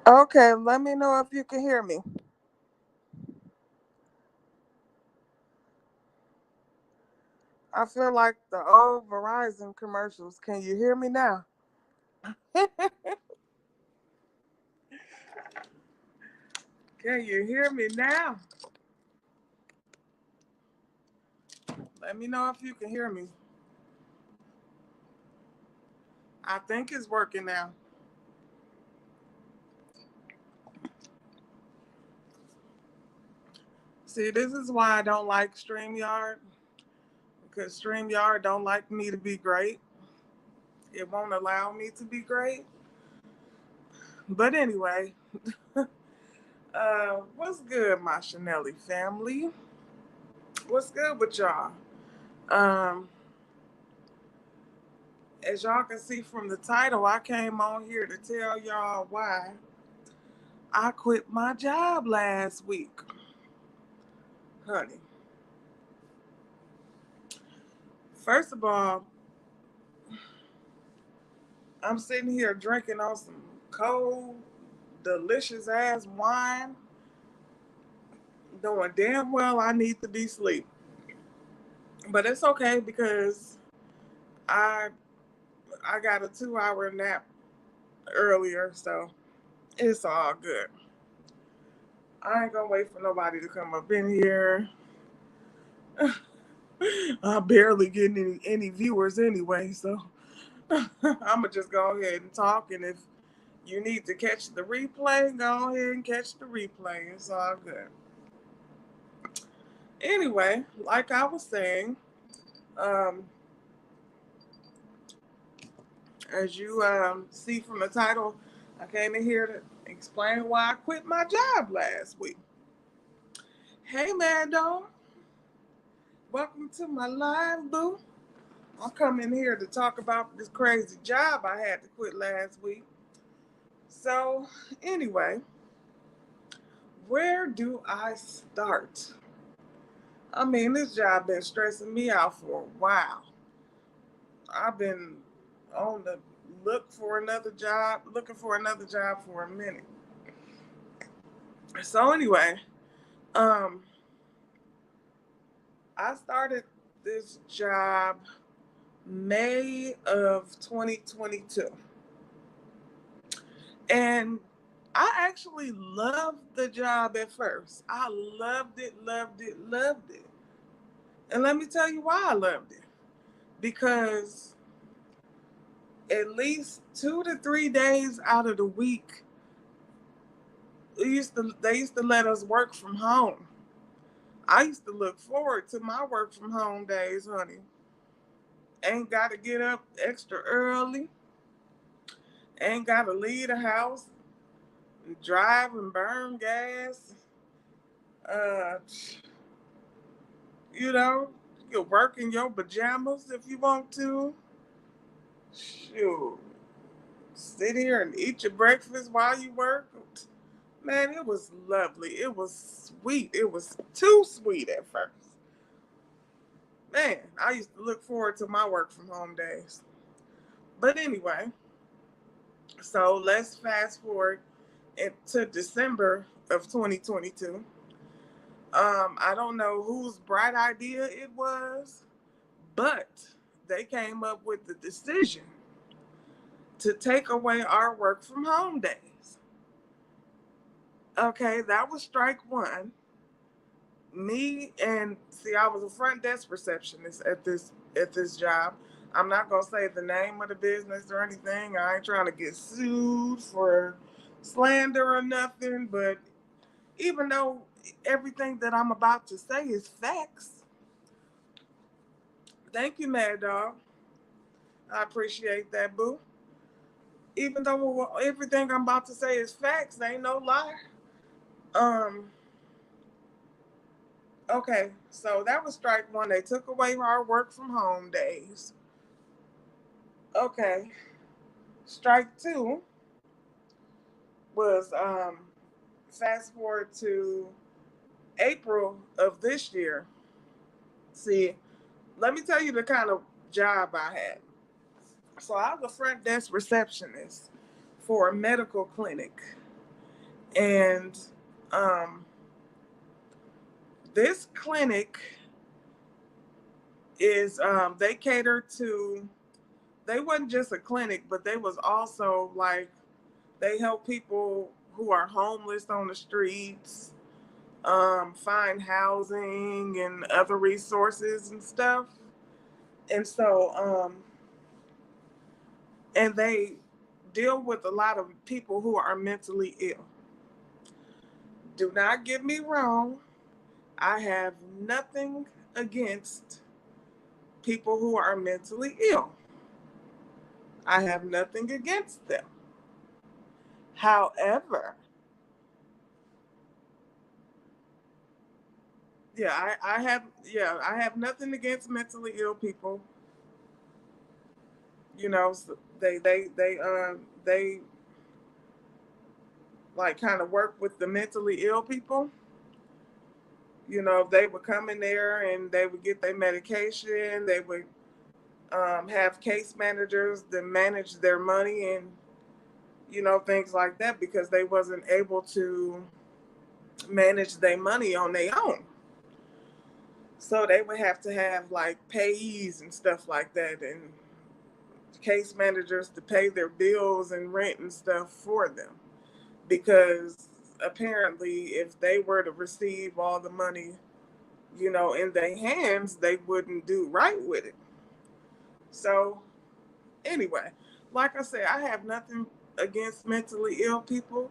Okay, let me know if you can hear me. I feel like the old Verizon commercials. Can you hear me now? Can you hear me now? Let me know if you can hear me. I think it's working now. See, this is why I don't like StreamYard because StreamYard don't like me to be great. It won't allow me to be great. But anyway, what's good, my Chanelli family? What's good with y'all? Um, as y'all can see from the title, I came on here to tell y'all why I quit my job last week, honey. First of all, I'm sitting here drinking on some cold, delicious ass wine, knowing damn well I need to be asleep. But it's okay because I I got a 2 hour nap earlier, so it's all good. I ain't gonna wait for nobody to come up in here. I'm barely getting any viewers anyway, so I'm gonna just go ahead and talk. And if you need to catch the replay, go ahead and catch the replay. It's all good. Anyway, like I was saying, um, as you see from the title, I came in here to explain why I quit my job last week. Hey, man, dog. Welcome to my live, boo. I'm coming here to talk about this crazy job I had to quit last week. So, anyway, where do I start? I mean, this job been stressing me out for a while. I've been on the looking for another job for a minute. So anyway, um, I started this job May of 2022. And I actually loved the job at first. I loved it, loved it, loved it. And let me tell you why I loved it. Because at least 2 to 3 days out of the week, they used to let us work from home. I used to look forward to my work from home days, honey. Ain't got to get up extra early. Ain't got to leave the house and drive and burn gas. Uh, you know, you can work in your pajamas if you want to. Shoot, sit here and eat your breakfast while you work. Man, it was lovely. It was sweet. It was too sweet at first. Man, I used to look forward to my work from home days. But anyway, so let's fast forward to December of 2022. I don't know whose bright idea it was, but they came up with the decision to take away our work from home days. Okay, that was strike one. Me and see, I was a front desk receptionist at this job. I'm not gonna say the name of the business or anything. I ain't trying to get sued for slander or nothing. But even though everything that I'm about to say is facts, thank you, Mad Dog. I appreciate that, boo. Even though everything I'm about to say is facts, they ain't no lie. Um. Okay, so that was strike one. They took away our work from home days. Okay, strike two was fast forward to April of this year. See, let me tell you the kind of job I had. So I was a front desk receptionist for a medical clinic. And um, this clinic is they cater to, they wasn't just a clinic, but they was also like, they help people who are homeless on the streets find housing and other resources and stuff. And so and they deal with a lot of people who are mentally ill. Do not get me wrong, I have nothing against people who are mentally ill. I have nothing against them. However, I have nothing against mentally ill people. You know, they like kind of work with the mentally ill people. You know, they would come in there and they would get their medication. They would have case managers that manage their money and things like that because they wasn't able to manage their money on their own. So they would have to have like payees and stuff like that, and case managers to pay their bills and rent and stuff for them. Because apparently, if they were to receive all the money, in their hands, they wouldn't do right with it. So, anyway, like I said, I have nothing against mentally ill people.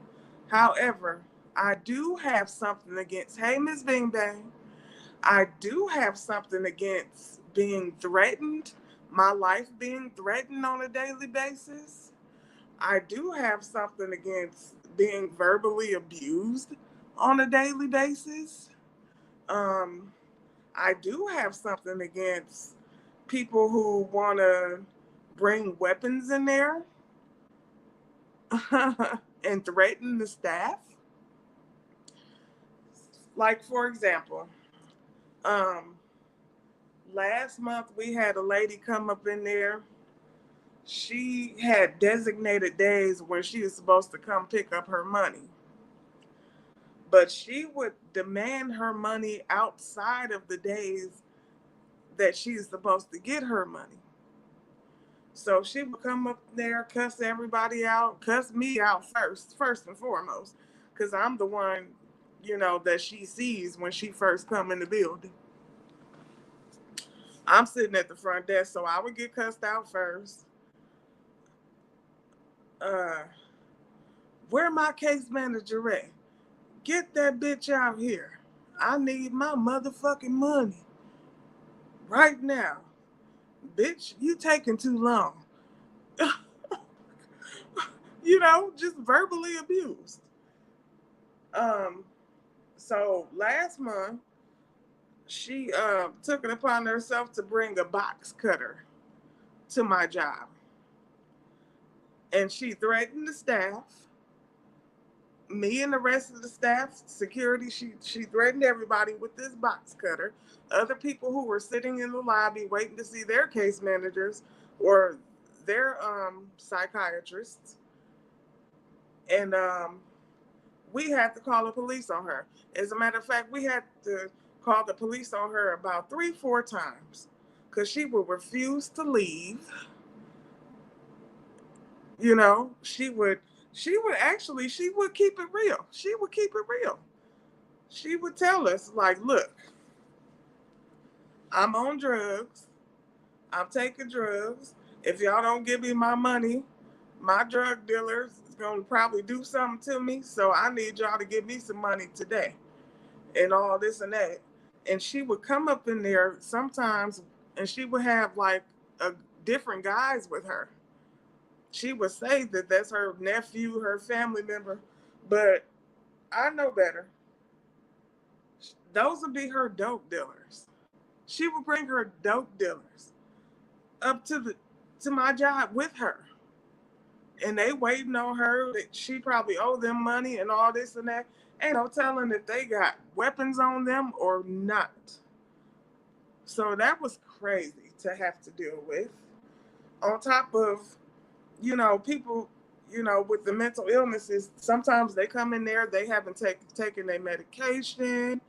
However, I do have something against, hey, Miss Bing Bang, I do have something against being threatened, my life being threatened on a daily basis. I do have something against being verbally abused on a daily basis. Um, I do have something against people who want to bring weapons in there and threaten the staff. Like, for example, um, last month we had a lady come up in there. She had designated days when she was supposed to come pick up her money, but she would demand her money outside of the days that she's supposed to get her money. So she would come up there, cuss everybody out, cuss me out first and foremost, because I'm the one, that she sees when she first come in the building. I'm sitting at the front desk, so I would get cussed out first. Uh, where my case manager at? Get that bitch out here. I need my motherfucking money right now. Bitch, you taking too long. Just verbally abused. Um, so last month, she took it upon herself to bring a box cutter to my job. And she threatened the staff, me and the rest of the staff, security. She threatened everybody with this box cutter. Other people who were sitting in the lobby waiting to see their case managers or their psychiatrists. And we had to call the police on her. As a matter of fact, we had to call the police on her about 3-4 times because she would refuse to leave. She would keep it real. She would keep it real. She would tell us, like, look, I'm on drugs. I'm taking drugs. If y'all don't give me my money, my drug dealers is gonna probably do something to me. So I need y'all to give me some money today. And all this and that. And she would come up in there sometimes and she would have like different guys with her. She would say that that's her nephew, her family member, but I know better. Those would be her dope dealers. She would bring her dope dealers up to my job with her. And they waiting on her. That she probably owe them money and all this and that. Ain't no telling if they got weapons on them or not. So that was crazy to have to deal with. On top of, people, you know, with the mental illnesses, sometimes they come in there, they haven't taken their medication,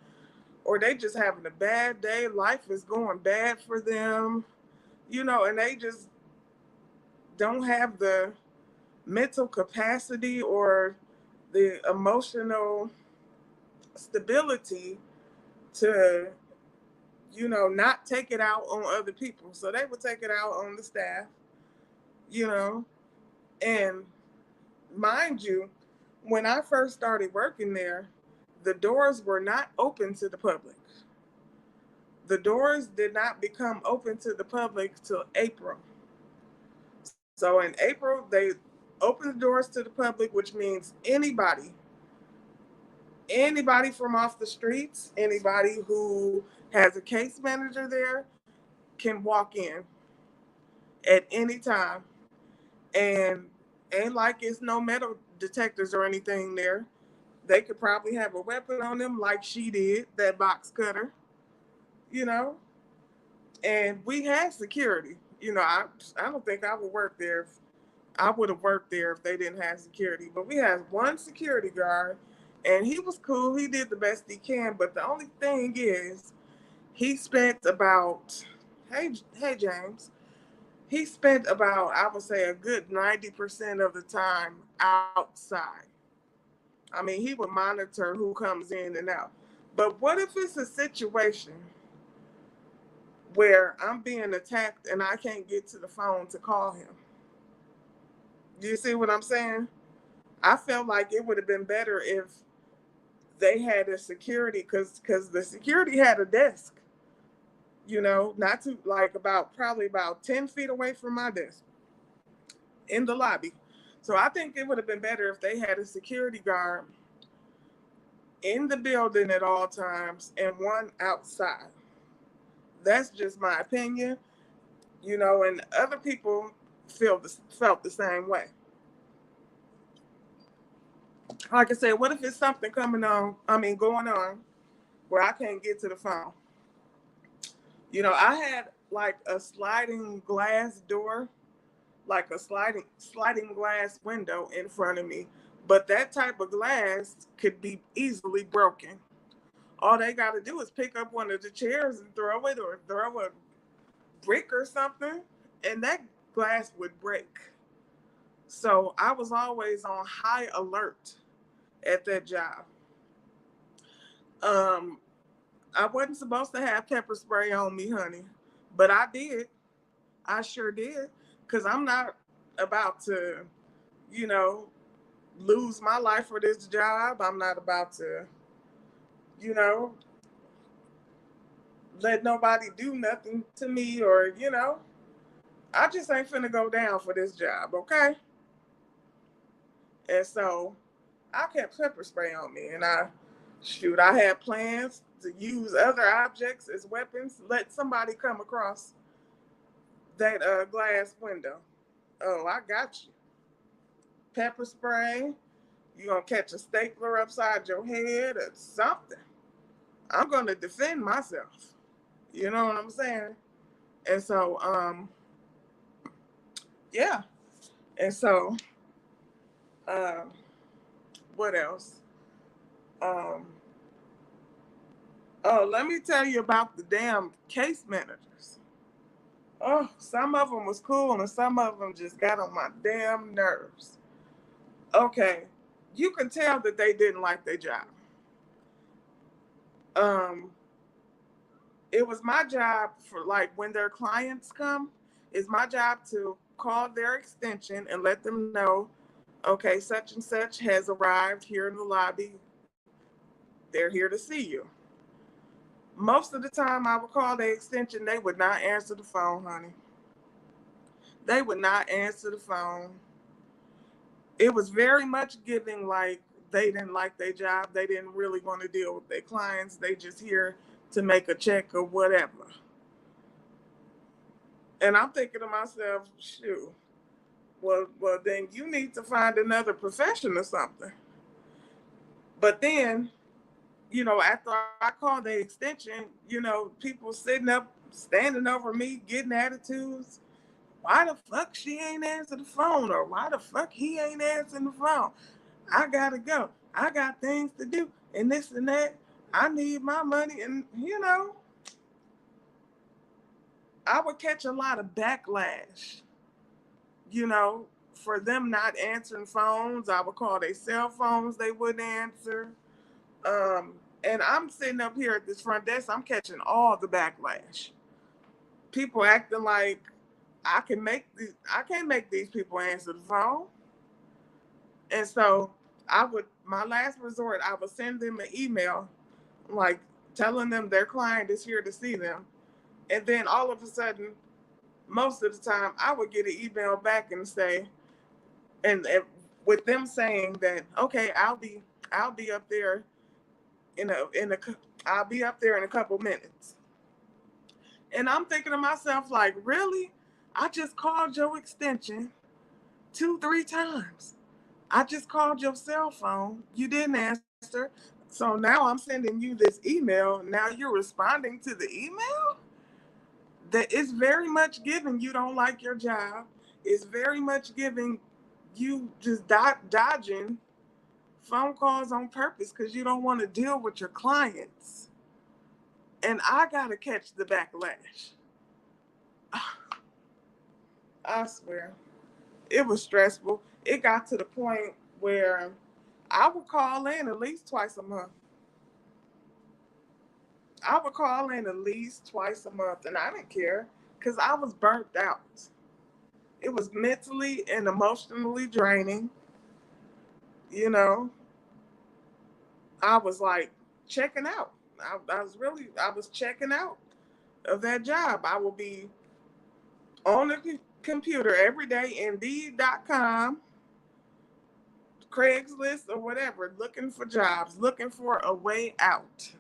or they just having a bad day. Life is going bad for them, you know, and they just don't have the mental capacity or the emotional stability to, you know, not take it out on other people. So they would take it out on the staff, you know. And mind you, when I first started working there, the doors were not open to the public. The doors did not become open to the public till April. So in April, they opened the doors to the public, which means anybody from off the streets, anybody who has a case manager there can walk in at any time. And ain't like it's no metal detectors or anything there. They could probably have a weapon on them like she did, that box cutter, you know. And we had security. You know, I don't think I would work there if I would have worked there if they didn't have security. But we had one security guard, and he was cool. He did the best he can. But the only thing is, he spent about, hey James, he spent about, I would say, a good 90% of the time outside. I mean, he would monitor who comes in and out. But what if it's a situation where I'm being attacked and I can't get to the phone to call him? Do you see what I'm saying? I felt like it would have been better if they had a security, because the security had a desk, you know, not too, like, about probably about 10 feet away from my desk in the lobby. So I think it would have been better if they had a security guard in the building at all times and one outside. That's just my opinion, you know, and other people felt the same way. Like I said, what if it's something going on where I can't get to the phone? You know, I had like a sliding glass door, like a sliding glass window in front of me, but that type of glass could be easily broken. All they got to do is pick up one of the chairs and throw it, or throw a brick or something, and that glass would break. So I was always on high alert at that job. Um, I wasn't supposed to have pepper spray on me, honey, but I did. I sure did, because I'm not about to, you know, lose my life for this job. I'm not about to, you know, let nobody do nothing to me, or, you know, I just ain't finna go down for this job, okay? And so I kept pepper spray on me, and I had plans to use other objects as weapons. Let somebody come across that glass window. Oh, I got you. Pepper spray. You gonna catch a stapler upside your head or something. I'm gonna defend myself. You know what I'm saying? And so, yeah. And so, um, what else? Um, oh, let me tell you about the damn case managers. Oh, some of them was cool and some of them just got on my damn nerves. Okay, you can tell that they didn't like their job. Um, it was my job, for like when their clients come, it's my job to call their extension and let them know, okay, such and such has arrived here in the lobby. They're here to see you. Most of the time I would call their extension, they would not answer the phone, honey. They would not answer the phone. It was very much giving like they didn't like their job. They didn't really want to deal with their clients. They just here to make a check or whatever. And I'm thinking to myself, shoot, well, then you need to find another profession or something. But then, you know, after I called the extension, you know, people sitting up, standing over me, getting attitudes. Why the fuck she ain't answer the phone? Or why the fuck he ain't answering the phone? I gotta go. I got things to do and this and that. I need my money. And, I would catch a lot of backlash, for them not answering phones. I would call their cell phones, they wouldn't answer. Um, and I'm sitting up here at this front desk, I'm catching all the backlash. People acting like I can't make these people answer the phone. And so my last resort, I would send them an email, like telling them their client is here to see them. And then all of a sudden, most of the time, I would get an email back and say, and with them saying that, okay, I'll be up there I'll be up there in a couple minutes. And I'm thinking to myself, like, really? I just called your extension 2, 3 times. I just called your cell phone. You didn't answer. So now I'm sending you this email. Now you're responding to the email? That is very much giving you don't like your job. It's very much giving you just dodging phone calls on purpose because you don't want to deal with your clients. And I got to catch the backlash. I swear. It was stressful. It got to the point where I would call in at least twice a month. I would call in at least twice a month, and I didn't care because I was burnt out. It was mentally and emotionally draining. You know, I was like checking out. I was checking out of that job. I will be on the computer every day, Indeed.com, Craigslist, or whatever, looking for jobs, looking for a way out.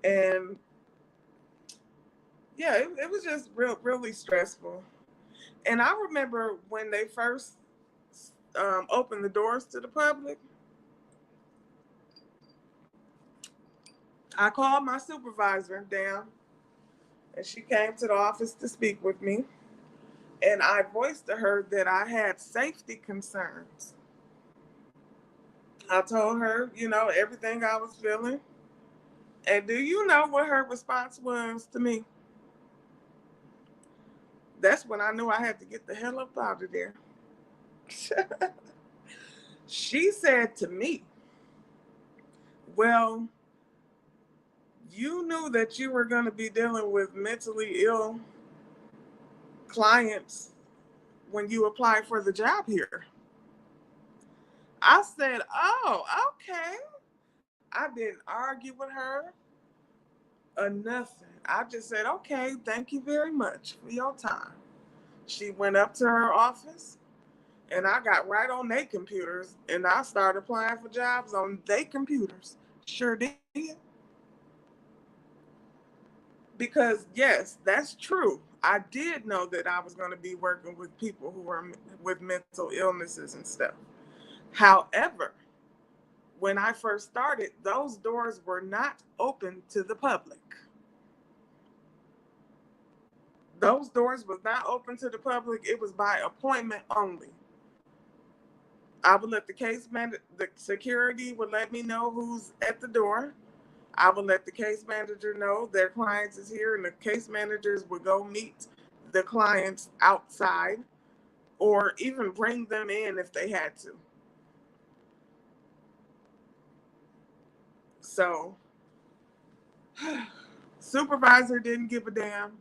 And yeah, it was just really stressful. And I remember when they first opened the doors to the public, I called my supervisor down, and she came to the office to speak with me. And I voiced to her that I had safety concerns. I told her, everything I was feeling. And do you know what her response was to me? That's when I knew I had to get the hell up out of there. She said to me, well, you knew that you were going to be dealing with mentally ill clients when you applied for the job here. I said, oh, okay. I didn't argue with her or nothing. I just said, okay, thank you very much for your time. She went up to her office, and I got right on their computers, and I started applying for jobs on their computers. Sure did. Because, yes, that's true. I did know that I was going to be working with people who were with mental illnesses and stuff. However, when I first started, those doors were not open to the public. Those doors was not open to the public. It was by appointment only. I would let the security would let me know who's at the door. I would let the case manager know their clients is here, and the case managers would go meet the clients outside or even bring them in if they had to. So, supervisor didn't give a damn.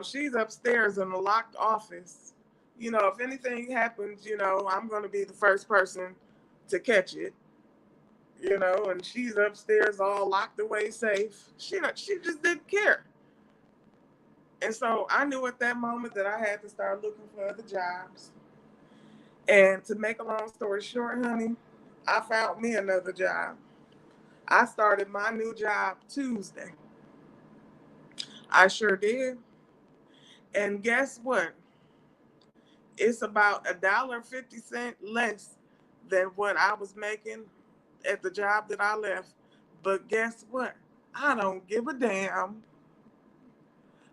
She's upstairs in a locked office. If anything happens, I'm going to be the first person to catch it. And she's upstairs all locked away safe. She just didn't care. And so I knew at that moment that I had to start looking for other jobs. And to make a long story short, honey, I found me another job. I started my new job Tuesday. I sure did. And guess what? It's about $1.50 less than what I was making at the job that I left. But guess what? I don't give a damn.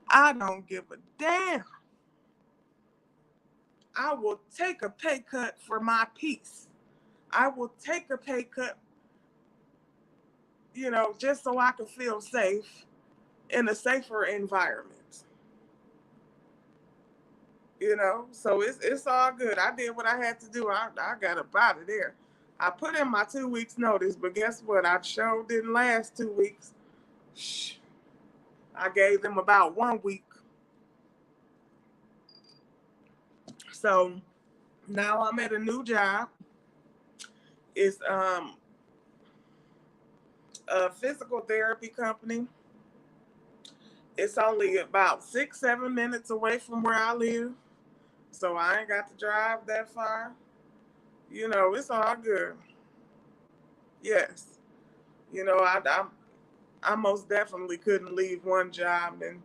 I don't give a damn. I will take a pay cut for my peace. I will take a pay cut, just so I can feel safe in a safer environment. So it's all good. I did what I had to do. I got up out of there. I put in my 2 weeks notice, but guess what? I sure didn't last 2 weeks. Shh. I gave them about 1 week. So now I'm at a new job. It's a physical therapy company. It's only about 6-7 minutes away from where I live. So I ain't got to drive that far. It's all good. Yes. I most definitely couldn't leave one job and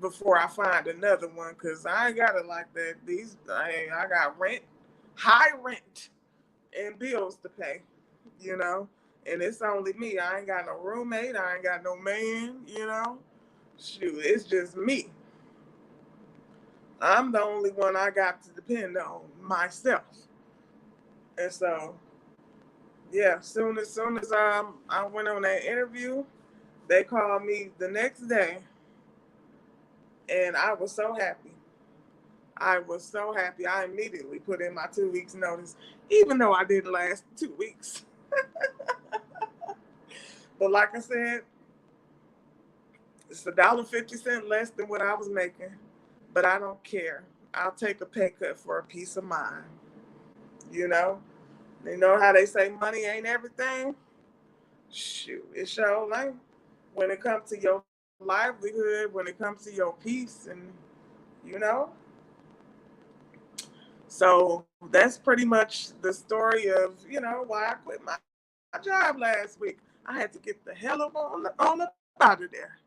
before I find another one because I ain't got it like that. I got rent, high rent, and bills to pay, you know, and it's only me. I ain't got no roommate. I ain't got no man. Shoot, it's just me. I'm the only one I got to depend on myself. And so, yeah, soon as I went on that interview, they called me the next day, and I was so happy. I was so happy. I immediately put in my 2 weeks notice, even though I didn't last 2 weeks. But like I said, it's $1.50 less than what I was making, but I don't care. I'll take a pay cut for a peace of mind. You know, you know how they say money ain't everything. Shoot, it sure ain't. When it comes to your livelihood, when it comes to your peace, and you know. So that's pretty much the story of why I quit my job last week. I had to get the hell up on out of there.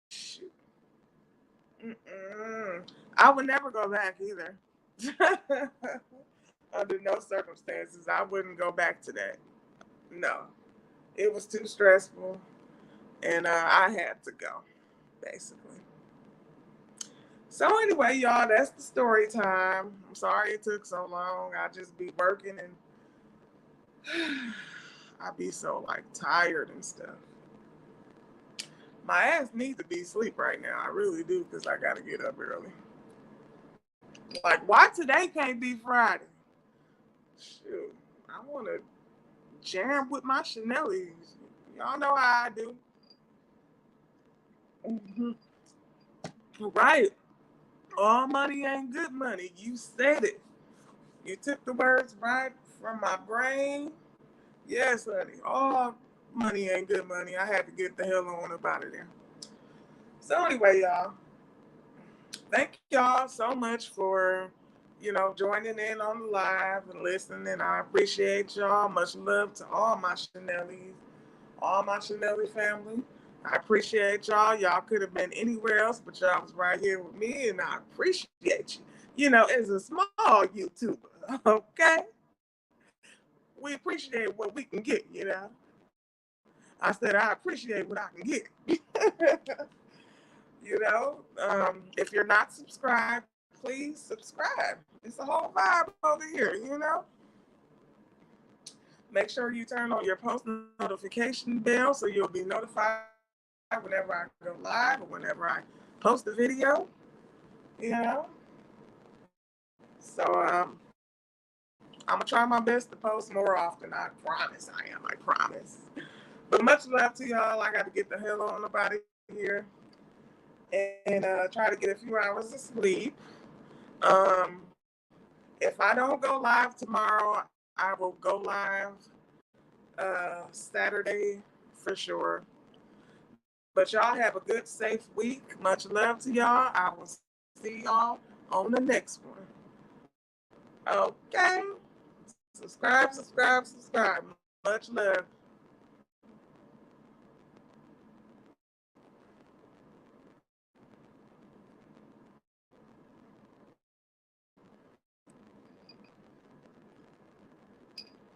Shoot. Mm-mm. I would never go back either. Under no circumstances, I wouldn't go back to that. No, it was too stressful, and I had to go, basically. So anyway, y'all, that's the story time. I'm sorry it took so long. I just be working and I be so like tired and stuff. My ass needs to be asleep right now. I really do because I gotta get up early. Like, why today can't be Friday? Shoot, I want to jam with my Chanellies. Y'all know how I do. Mm-hmm. Right. All money ain't good money. You said it. You took the words right from my brain. Yes, honey. All money ain't good money. I had to get the hell on up out of there. So anyway, y'all, thank y'all so much for, joining in on the live and listening. I appreciate y'all. Much love to all my Chanellies, all my Chanelli family. I appreciate y'all. Y'all could have been anywhere else, but y'all was right here with me, and I appreciate you. As a small YouTuber, okay? We appreciate what we can get. I said I appreciate what I can get. If you're not subscribed, please subscribe. It's a whole vibe over here. Make sure you turn on your post notification bell so you'll be notified whenever I go live or whenever I post a video. You know. So I'm gonna try my best to post more often. I promise I am. I promise. But much love to y'all. I got to get the hell on about it here and try to get a few hours of sleep. Um, if I don't go live tomorrow, I will go live Saturday for sure. But y'all have a good, safe week. Much love to y'all. I will see y'all on the next one. Okay. Subscribe. Much love.